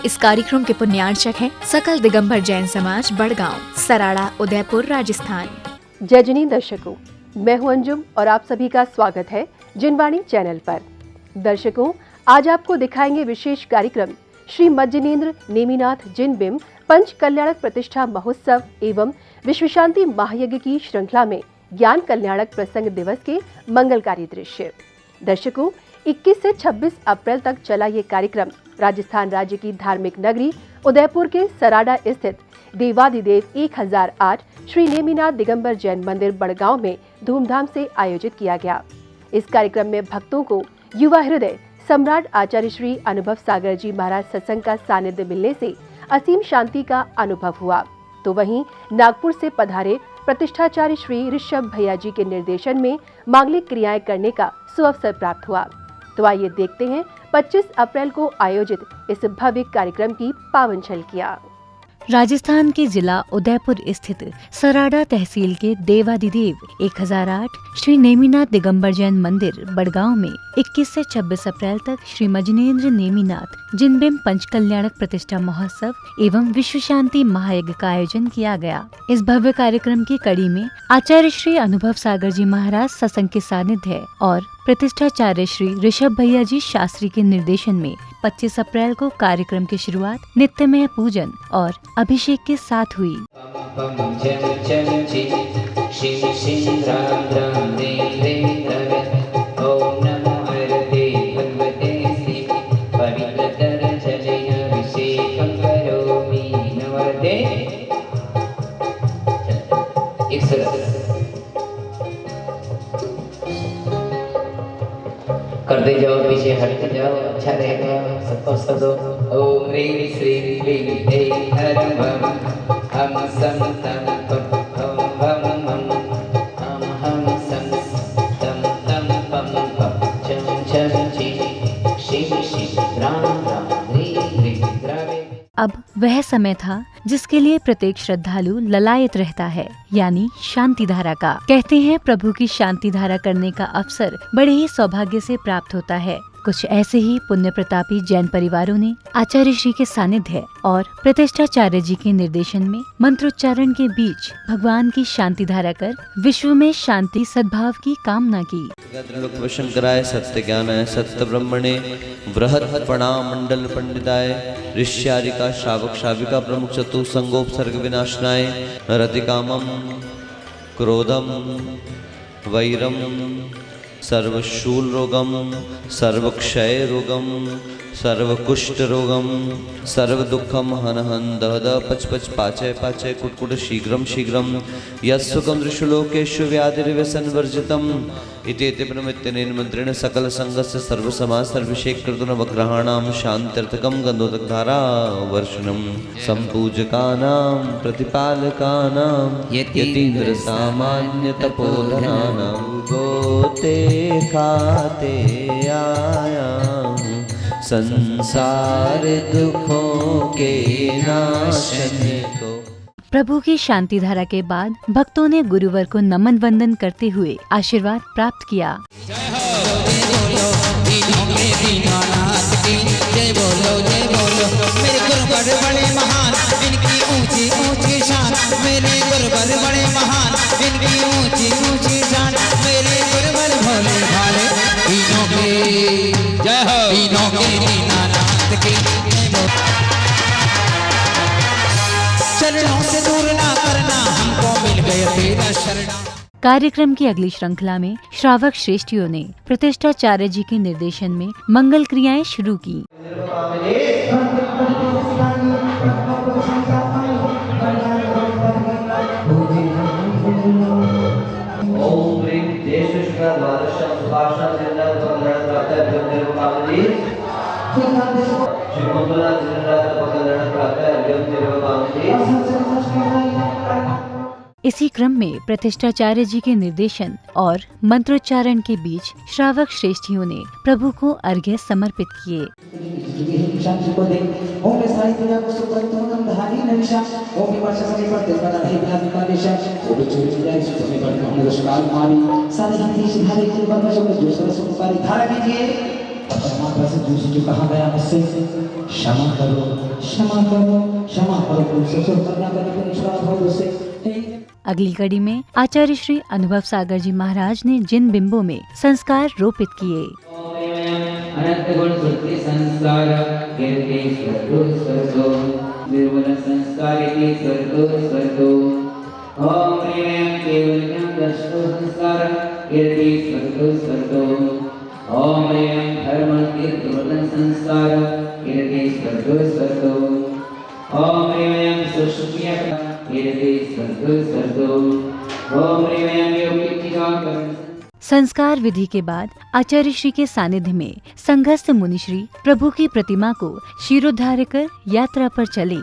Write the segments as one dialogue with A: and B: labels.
A: इस कार्यक्रम के पुण्यार्चक हैं सकल दिगंबर जैन समाज बड़गांव, सराड़ा, उदयपुर, राजस्थान।
B: जय जनी दर्शकों, मैं हूं अंजुम और आप सभी का स्वागत है जिनवाणी चैनल पर। दर्शकों, आज आपको दिखाएंगे विशेष कार्यक्रम श्री मज्जनेन्द्र नेमिनाथ जिनबिंब पंच कल्याणक प्रतिष्ठा महोत्सव एवं विश्व शांति महायज्ञ की श्रृंखला में ज्ञान कल्याणक प्रसंग दिवस के मंगलकारी दृश्य। दर्शकों, 21 से 26 अप्रैल तक चला ये कार्यक्रम राजस्थान राज्य की धार्मिक नगरी उदयपुर के सराड़ा स्थित देवादिदेव 1008 श्री नेमिनाथ दिगंबर जैन मंदिर बड़गांव में धूमधाम से आयोजित किया गया। इस कार्यक्रम में भक्तों को युवा हृदय सम्राट आचार्य श्री अनुभव सागर जी महाराज सत्संग का सानिध्य मिलने से असीम शांति का अनुभव हुआ। तो वहीं नागपुर से पधारे प्रतिष्ठाचार्य श्री ऋषभ भैया जी के निर्देशन में मांगलिक क्रियाएं करने का सुअवसर प्राप्त हुआ। तो आइए देखते हैं 25 अप्रैल को आयोजित इस भव्य कार्यक्रम की पावन झलकियां।
C: राजस्थान के जिला उदयपुर स्थित सराड़ा तहसील के देवादिदेव 1008 श्री नेमिनाथ दिगंबर जैन मंदिर बड़गांव में 21 से 26 अप्रैल तक श्री मज्जनेन्द्र नेमिनाथ जिनबिंब पंच कल्याणक प्रतिष्ठा महोत्सव एवं विश्व शांति महायज्ञ का आयोजन किया गया। इस भव्य कार्यक्रम की कड़ी में आचार्य श्री अनुभव सागर जी महाराज सत्संग के सानिध्य और प्रतिष्ठाचार्य श्री ऋषभ भैया जी शास्त्री के निर्देशन में 25 अप्रैल को कार्यक्रम की शुरुआत नित्यमय पूजन और अभिषेक के साथ हुई।
D: करते जाओ, पीछे हटते जाओ, अच्छा रहेगा। सबको सब दो। ओम ह्रीं श्रीं क्लीं ऐं हरं वं हम सं तं पं हम वं मं हम सं तं तं पं पं चं चं ची शिं शिं रां रां ह्रीं ह्रीं द्रावे।
C: अब वह समय था जिसके लिए प्रत्येक श्रद्धालु ललायत रहता है, यानी शांति धारा का। कहते हैं प्रभु की शांति धारा करने का अवसर बड़े ही सौभाग्य से प्राप्त होता है। कुछ ऐसे ही पुण्य प्रतापी जैन परिवारों ने आचार्य श्री के सानिध्य और प्रतिष्ठाचार्य जी के निर्देशन में मंत्रोच्चारण के बीच भगवान की शांति धारा कर विश्व में शांति सद्भाव की कामना की।
E: शंकराय सत्य ज्ञानाय सत्य ब्रह्मणे बृहत् प्रणाम मंडल पंडिताय ऋष्यारिका श्रावक श्राविका प्रमुख चतु संगोपसर्ग विनाशनाय रतिकामम क्रोधम वैरम सर्वशूल रोगम सर्वक्षय रोगम सर्वकुष्ठ रोगम सर्वदुःखम हन हन दह दह पच पच पाचय पाचय कुटकुट शीघ्रम शीघ्रम यस्सुकं दृश्यलोकेषु व्याधिर्व्यसन वर्जितम इत्येते प्रमित्यनेन मंत्रेण सकल संगस्य सर्वसमाज सर्वशेख कृतनवग्रहाणां शान्त्यर्थकं गन्धोदकधारा वर्षणं सम्पूजकानां प्रतिपालकानां यतीन्द्र सामान्य तपोधनानां गोते खाते आयां संसार दुखों के नाशने को।
C: प्रभु की शांति धारा के बाद भक्तों ने गुरुवर को नमन वंदन करते हुए आशीर्वाद प्राप्त किया।
F: जय बोलो मेरे गुरुवर बड़े महान, इनकी ऊंची ऊंची शान। मेरे गुरुवर बड़े महान, इनकी ऊंची ऊंची शान। मेरे गुरुवर भोले भाले तीनों के जय हो, तीनों के दीनानाथ की चरणों से दूर ना करना, हमको मिल गए तेरा शरण।
C: कार्यक्रम की अगली श्रृंखला में श्रावक श्रेष्ठियों ने प्रतिष्ठाचार्य जी के निर्देशन में मंगल क्रियाएं शुरू की।
E: ओम ह्रीं जय शुष्का द्वादशम सुभाषा जिंदा पकड़न प्रातः अर्घ्यम देवकामजी श्रीमंतला जिंदा पकड़न प्रातः अर्घ्यम देवकामजी।
C: इसी क्रम में प्रतिष्ठाचार्य जी के निर्देशन और मंत्रोच्चारण के बीच श्रावक श्रेष्ठियों ने प्रभु को अर्घ्य समर्पित किए।
G: परमात्मा से दूसरी जो कहा गया मुझसे क्षमा करो क्षमा करो क्षमा करो, तुमसे करना करने निष्ठा हो उसे।
C: अगली कड़ी में आचार्य श्री अनुभव सागर जी महाराज ने जिन बिंबों में संस्कार रोपित किए।
D: अनंत गुण सुरति संस्कार कीर्ति स्वर्गो स्वर्गो निर्मल संस्कार इति स्वर्गो स्वर्गो। ओम ह्रीं केवल ज्ञान दर्शको संस्कार कीर्ति स्वर्गो स्वर्गो। ओम ह्रीं धर्म कीर्तिवर्धन संस्कार कीर्ति स्वर्गो स्वर्गो। ओम ह्रीं सुष्मिय कीर्ति स्वर्गो स्वर्गो। ओम ह्रीं योग टीकाकरण।
C: संस्कार विधि के बाद आचार्य श्री के सानिध्य में संघस्थ मुनिश्री प्रभु की प्रतिमा को शिरोधार्य कर यात्रा पर चले।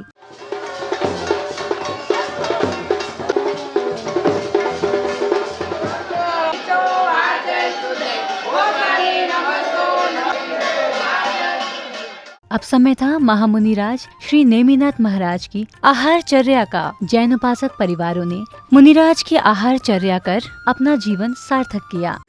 C: अब समय था महामुनिराज श्री नेमिनाथ महाराज की आहारचर्या का। जैन उपासक परिवारों ने मुनिराज की आहारचर्या कर अपना जीवन सार्थक किया।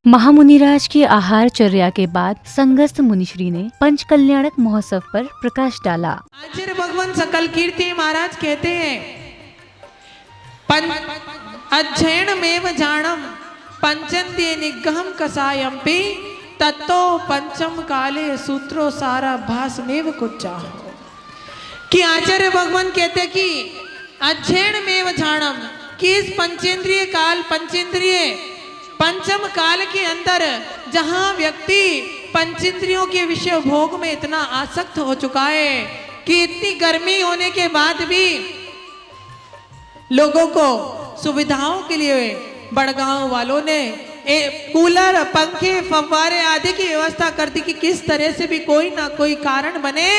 C: महामुनिराज की आहारचर्या के बाद संघस्थ मुनिश्री ने पंचकल्याणक महोत्सव पर प्रकाश डाला।
H: आचार्य भगवान सकल कीर्ति महाराज कहते हैं, अध्ययन मेव जानम पंचन्ते निग्रहम कसायम्पि तत्तो पंचम काले सूत्रो सारा भासमेव कुच्चा। कि आचार्य भगवान कहते कि अध्ययन मेव जानम, कि इस पंचेंद्रिय काल पंचेंद्रिय पंचम काल के अंदर जहां व्यक्ति पंचेंद्रियों के विषय भोग में इतना आसक्त हो चुका है कि इतनी गर्मी होने के बाद भी लोगों को सुविधाओं के लिए बड़गांव वालों ने कूलर पंखे फव्वारे आदि की व्यवस्था कर दी कि किस तरह से भी कोई ना कोई कारण बने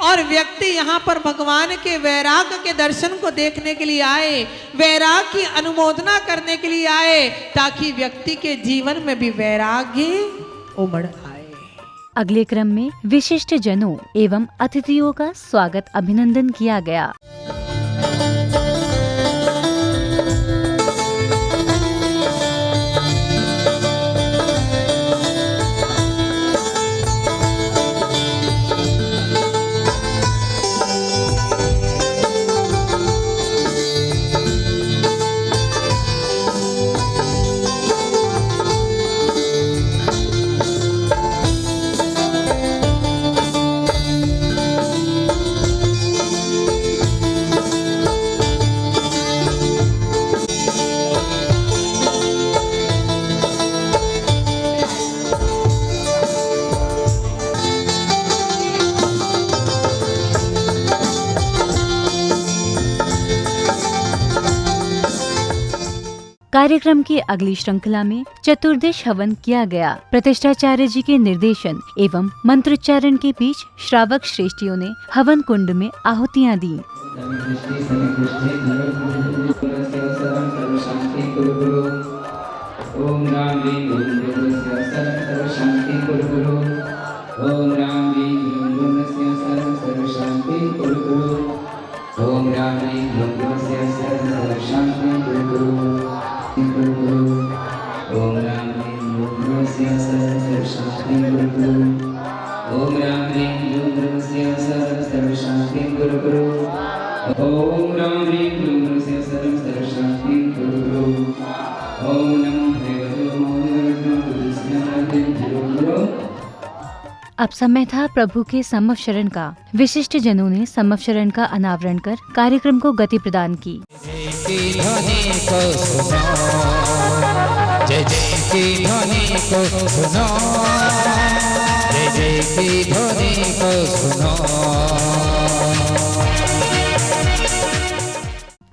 H: और व्यक्ति यहाँ पर भगवान के वैराग के दर्शन को देखने के लिए आए, वैराग की अनुमोदना करने के लिए आए, ताकि व्यक्ति के जीवन में भी वैराग्य उमड़ आए।
C: अगले क्रम में विशिष्ट जनों एवं अतिथियों का स्वागत अभिनंदन किया गया। कार्यक्रम की अगली श्रृंखला में चतुर्दश हवन किया गया। प्रतिष्ठाचार्य जी के निर्देशन एवं मंत्रोच्चारण के बीच श्रावक श्रेष्ठियों ने हवन कुंड में आहुतियां दी।
D: ओम राम ह्रीं क्लीं गुरुस्य सर्व शांति कुरु गुरु। ओम राम ह्रीं क्लीं गुरुस्य सर्व शांति कुरु गुरु। ओम राम ह्रीं क्लीं गुरुस्य सर्व शांति कुरु गुरु। ओम राम ह्रीं गुरुस्य सर्व शांति कुरु गुरु। ओम राम ह्रीं गुरुस्य सर्व शांति कुरु गुरु। ओम राम ह्रीं गुरुस्य सर्व शांति कुरु गुरु। ओम नमो
C: अब समय था प्रभु के समवशरण का। विशिष्ट जनों ने समवशरण का अनावरण कर कार्यक्रम को गति प्रदान की।
F: की ध्वनि को सुनो, जय जय की ध्वनि को सुनो, जय जय की ध्वनि को सुनो।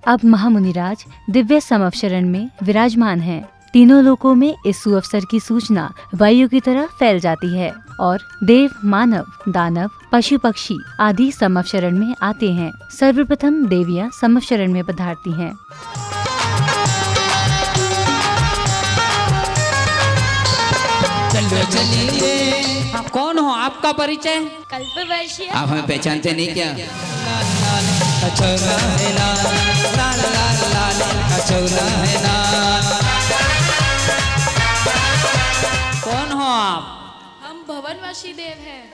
C: अब महामुनिराज दिव्य समवशरण में विराजमान हैं। तीनों लोकों में इस सुअवसर की सूचना वायु की तरह फैल जाती है और देव, मानव, दानव, पशु पक्षी आदि समवशरण में आते हैं। सर्वप्रथम देवियां समवशरण में पधारती हैं।
F: चलो चलिए।
H: आप कौन हो? आपका परिचय?
I: कल्पवर्षीय।
D: आप हमें पहचानते नहीं क्या?
F: कचौला है लाल, लाल लाल लाल, कचौला है लाल।
H: कौन हो आप?
I: हम भवनवासी देव हैं।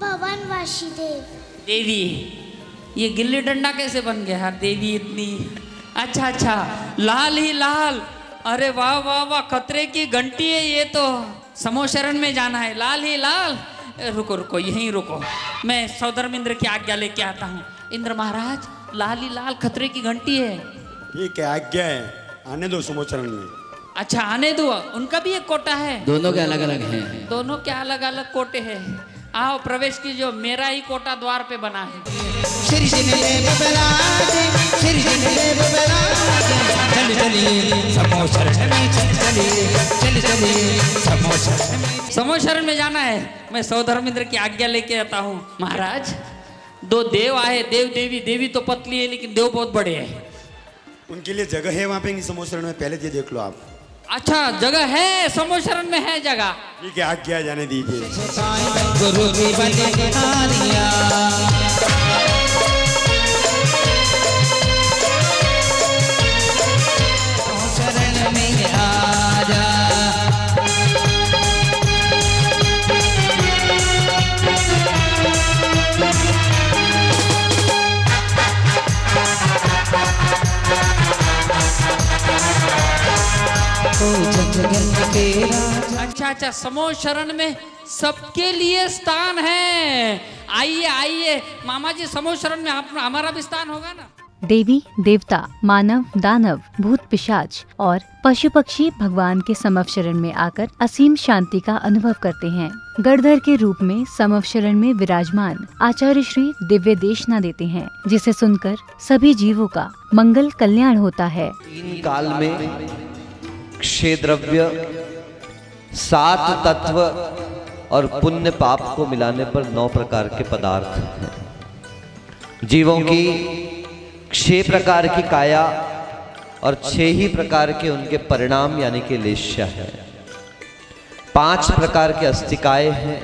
I: भवनवासी देव।
H: देवी, ये गिल्ली डंडा कैसे बन गया यार? देवी इतनी अच्छा अच्छा, लाल ही लाल। अरे वाह वाह वाह, खतरे की घंटी है ये तो। समवशरण में जाना है, लाल ही लाल। रुको रुको, यहीं रुको, मैं सौधर्म इंद्र की आज्ञा लेके आता हूँ। इंद्र महाराज, लाल ही लाल खतरे की घंटी है।
J: ये क्या आज्ञा है? आने दो समवशरण में।
H: अच्छा, आने दो। उनका भी एक कोटा है?
D: दोनों के अलग अलग हैं।
H: दोनों के अलग अलग कोटे हैं। आओ प्रवेश कीजिए, मेरा ही कोटा द्वार पे बना है।
F: श्री चलिए समवशरण में, चलिए समवशरण में।
H: समवशरण में जाना है। मैं सौधर्म इंद्र की आज्ञा लेके आता हूँ। महाराज, दो देव आए, देव देवी। देवी तो पतली है लेकिन देव बहुत बड़े हैं।
J: उनके लिए जगह है वहाँ पे समवशरण में? पहले ये देख लो आप।
H: अच्छा, जगह है, समवशरण में है जगह।
J: ठीक है, आज्ञा जाने दीजिए।
F: गुरु की बलिहारिया, शरण में आजा।
H: अच्छा अच्छा, समवशरण में सबके लिए स्थान है। आइए आइए मामा जी, समवशरण में हमारा भी स्थान होगा ना?
C: देवी, देवता, मानव, दानव, भूत पिशाच और पशु पक्षी भगवान के समवशरण में आकर असीम शांति का अनुभव करते हैं। गणधर के रूप में समवशरण में विराजमान आचार्य श्री दिव्य देशना देते हैं, जिसे सुनकर सभी जीवों का मंगल कल्याण होता है।
E: तीन काल में क्षय द्रव्य, 7 तत्व और पुण्य पाप को मिलाने पर 9 प्रकार के पदार्थ हैं। जीवों की 6 प्रकार की काया और 6 ही प्रकार के उनके परिणाम यानी कि लेश्य है। 5 प्रकार के अस्तिकाय हैं।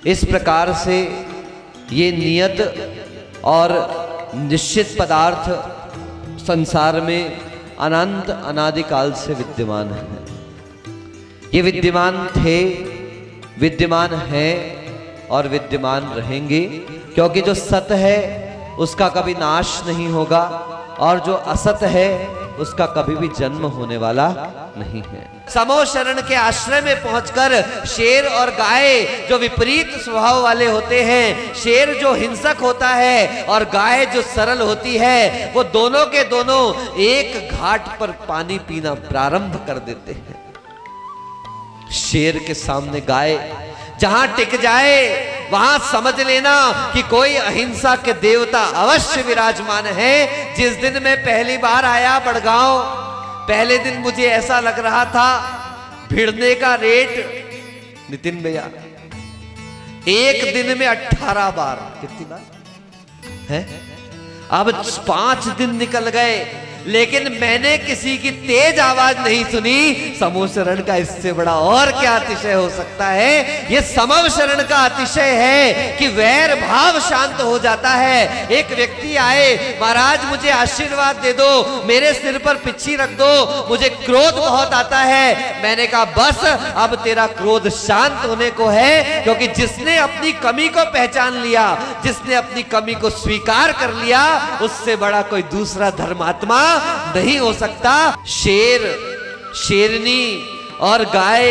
E: इस प्रकार से ये नियत और निश्चित पदार्थ संसार में अनंत अनादिकाल से विद्यमान है। ये विद्यमान थे, विद्यमान हैं और विद्यमान रहेंगे, क्योंकि जो सत है उसका कभी नाश नहीं होगा और जो असत है उसका कभी भी जन्म होने वाला नहीं है। समवशरण के आश्रय में पहुंचकर शेर और गाय जो विपरीत स्वभाव वाले होते हैं, शेर जो हिंसक होता है और गाय जो सरल होती है, वो दोनों के दोनों एक घाट पर पानी पीना प्रारंभ कर देते हैं। शेर के सामने गाय जहां टिक जाए वहां समझ लेना कि कोई अहिंसा के देवता अवश्य विराजमान है। जिस दिन मैं पहली बार आया बड़गांव, पहले दिन मुझे ऐसा लग रहा था भिड़ने का रेट, नितिन भैया, एक दिन में 18 बार। कितनी बार है? अब 5 दिन निकल गए लेकिन मैंने किसी की तेज आवाज नहीं सुनी। समवशरण का इससे बड़ा और क्या अतिशय हो सकता है? ये समवशरण का अतिशय है कि वैर भाव शांत हो जाता है। एक व्यक्ति आए, महाराज मुझे आशीर्वाद दे दो, मेरे सिर पर पिच्छी रख दो, मुझे क्रोध बहुत आता है। मैंने कहा बस अब तेरा क्रोध शांत होने को है, क्योंकि जिसने अपनी कमी को पहचान लिया, जिसने अपनी कमी को स्वीकार कर लिया, उससे बड़ा कोई दूसरा धर्मात्मा नहीं हो सकता। शेर, शेरनी और गाय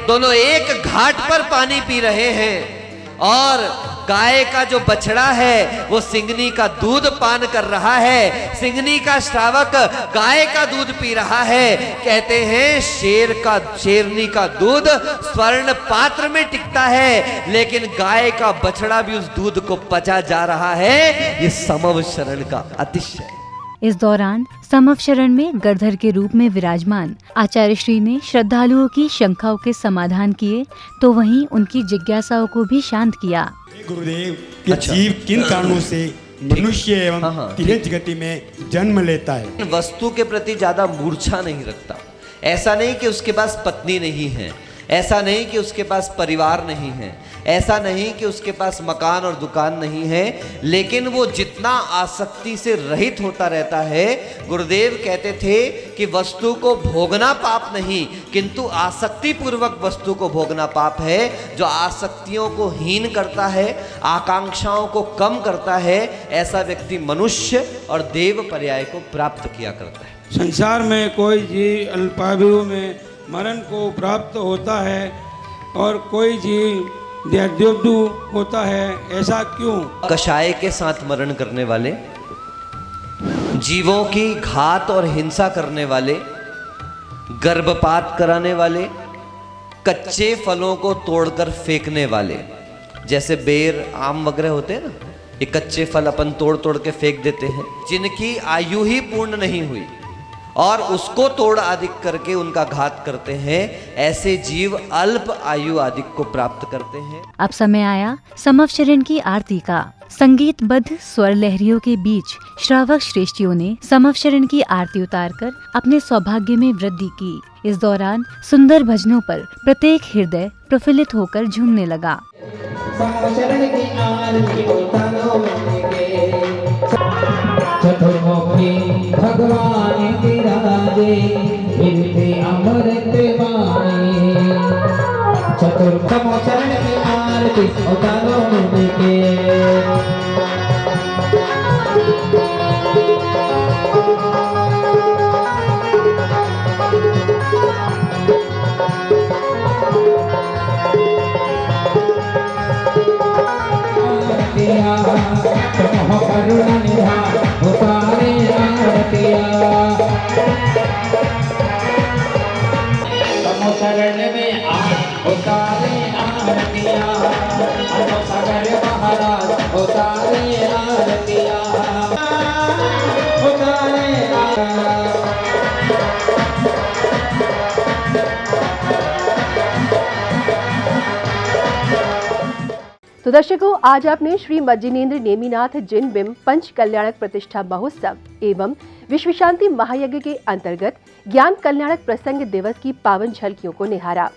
E: दोनों एक घाट पर पानी पी रहे हैं और गाय का जो बछड़ा है वो सिंगनी का दूध पान कर रहा है, सिंगनी का श्रावक गाय का दूध पी रहा है। कहते हैं शेरनी का दूध स्वर्ण पात्र में टिकता है, लेकिन गाय का बछड़ा भी उस दूध को पचा जा रहा है। ये समव शरण का अतिशय है।
C: इस दौरान समव शरण में गणधर के रूप में विराजमान आचार्य श्री ने श्रद्धालुओं की शंकाओं के समाधान किए तो वहीं उनकी जिज्ञासाओं को भी शांत किया।
J: गुरुदेव कि जीव किन कारणों से मनुष्य एवं तिर्यक गति में जन्म लेता है?
E: वस्तु के प्रति ज्यादा मूर्छा नहीं रखता। ऐसा नहीं कि उसके पास पत्नी नहीं है, ऐसा नहीं कि उसके पास परिवार नहीं है, ऐसा नहीं कि उसके पास मकान और दुकान नहीं है, लेकिन वो जितना आसक्ति से रहित होता रहता है। गुरुदेव कहते थे कि वस्तु को भोगना पाप नहीं, किंतु आसक्ति पूर्वक वस्तु को भोगना पाप है। जो आसक्तियों को हीन करता है, आकांक्षाओं को कम करता है, ऐसा व्यक्ति मनुष्य और देव पर्याय को प्राप्त किया करता है।
K: संसार में कोई जीव अल्पायु में मरण को प्राप्त होता है और कोई जीव देहाद्योदु होता है, ऐसा क्यों?
E: कषाय के साथ मरण करने वाले, जीवों की घात और हिंसा करने वाले, गर्भपात कराने वाले, कच्चे फलों को तोड़कर फेंकने वाले, जैसे बेर आम वगैरह होते हैं ना, ये कच्चे फल अपन तोड़ तोड़ के फेंक देते हैं। जिनकी आयु ही पूर्ण नहीं हुई और उसको तोड़ आदि करके उनका घात करते हैं, ऐसे जीव अल्प आयु आदि को प्राप्त करते हैं।
C: अब समय आया समव शरण की आरती का। संगीतबद्ध स्वर लहरियों के बीच श्रावक श्रेष्ठियों ने समव शरण की आरती उतारकर अपने सौभाग्य में वृद्धि की। इस दौरान सुंदर भजनों पर प्रत्येक हृदय प्रफुल्लित होकर झूमने लगा।
F: चतुर्मुखी भगवान विराजे विरते अमृत वाणी, चतुर्मुख चरण की आरती उतारो मुझे। करुणा निधान उतारे आरतिया, समव शरण में उतारे आरतिया, सागर महाराज उतारे आरतिया, उतारे
B: तो दर्शकों, आज आपने श्री मज्जिनेन्द्र नेमिनाथ जिन बिंब पंच कल्याणक प्रतिष्ठा महोत्सव एवं विश्व शांति महायज्ञ के अंतर्गत ज्ञान कल्याणक प्रसंग दिवस की पावन झलकियों को निहारा।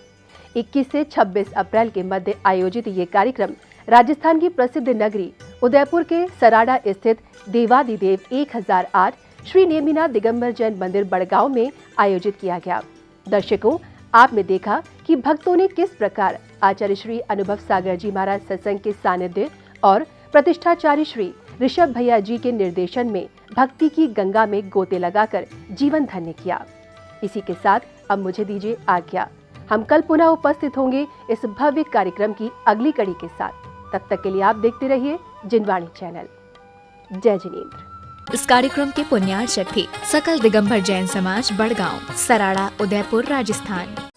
B: 21 से 26 अप्रैल के मध्य आयोजित ये कार्यक्रम राजस्थान की प्रसिद्ध नगरी उदयपुर के सराड़ा स्थित देवादिदेव 1008 श्री नेमिनाथ दिगंबर जैन मंदिर बड़गांव में आयोजित किया गया। दर्शकों, आपने देखा कि भक्तों ने किस प्रकार आचार्य श्री अनुभव सागर जी महाराज सत्संग के सानिध्य और प्रतिष्ठाचार्य श्री ऋषभ भैया जी के निर्देशन में भक्ति की गंगा में गोते लगाकर जीवन धन्य किया। इसी के साथ अब मुझे दीजिए आज्ञा। हम कल पुनः उपस्थित होंगे इस भव्य कार्यक्रम की अगली कड़ी के साथ। तब तक के लिए आप देखते रहिए जिनवाणी चैनल। जय जिनेन्द्र।
A: इस कार्यक्रम के पुण्यार्चक थे सकल दिगंबर जैन समाज बड़गांव, सराड़ा, उदयपुर, राजस्थान।